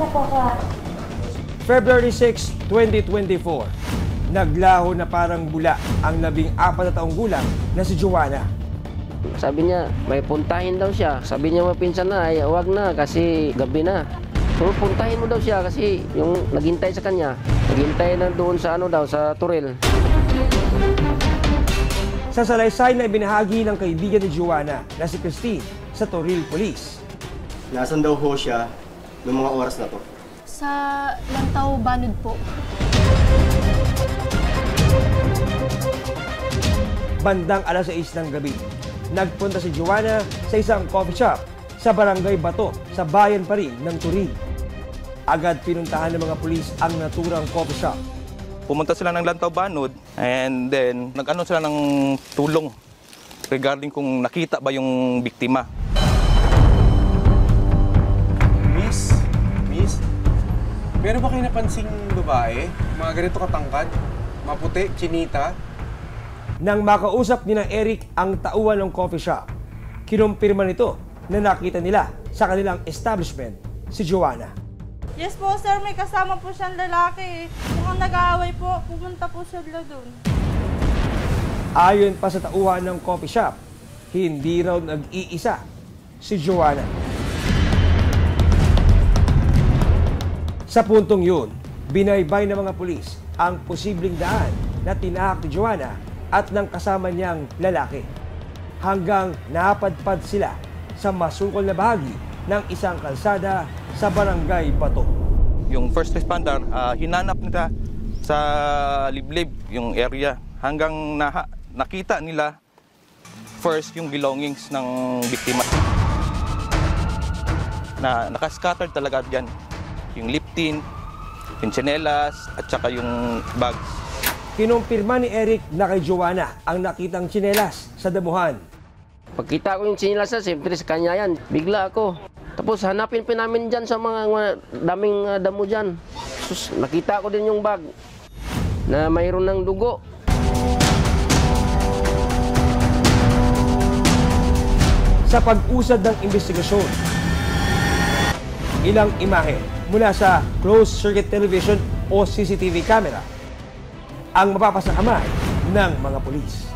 po ka. February 6, 2024, naglaho na parang bula ang 14 na taong gulang na si Joanna. Sabi niya, may puntahin daw siya. Sabi niya mapinsan na, ay wag na kasi gabi na. So puntahin mo daw siya kasi yung naghintay sa kanya, naghintay na doon sa sa Turil. Sa salaysay na ibinahagi ng kaibigan ni Joanna na si Christine sa Turil Police. Nasaan daw ho siya noong mga oras na to? Sa Lantaw Banod po. Bandang alas 6 ng gabi, nagpunta si Joanna sa isang coffee shop sa Barangay Bato sa bayan pa rin ng Turil. Agad pinuntahan ng mga pulis ang naturang coffee shop. Pumunta sila ng Lantaw Banod and then nag-ano sila ng tulong regarding kung nakita ba yung biktima. Miss, meron ba kayo napansing babae? Mga ganito katangkad? Maputi, chinita? Nang makausap ni na Eric ang tauhan ng coffee shop, kinumpirma nito na nakita nila sa kanilang establishment si Joanna. Yes po sir, may kasama po siyang lalaki. Mukhang nag-aaway po, pumunta po sila doon. Ayon pa sa tauhan ng coffee shop, hindi raw nag-iisa si Joanna. Sa puntong yun, binaybay ng mga pulis ang posibleng daan na tinahak ni Joanna at ng kasama niyang lalaki. Hanggang napadpad sila sa masukol na bahagi ng isang kalsada sa Barangay Bato. Yung first responder, hinanap nila sa liblib yung area hanggang nakita nila first yung belongings ng biktima. Na nakascattered talaga dyan. Yung lip tint, yung tsinelas, at saka yung bags. Kinumpirma ni Eric na kay Joanna ang nakitang tsinelas sa damuhan. Pagkita ko yung tsinelas na, siyempre sa kanya yan. Bigla ako. Tapos hanapin pa namin dyan sa mga daming damo dyan. Sus, nakita ko din yung bag na mayroon ng dugo. Sa pag-usad ng investigasyon, ilang imahe mula sa closed-circuit television o CCTV camera ang mapapasakamay ng mga pulis.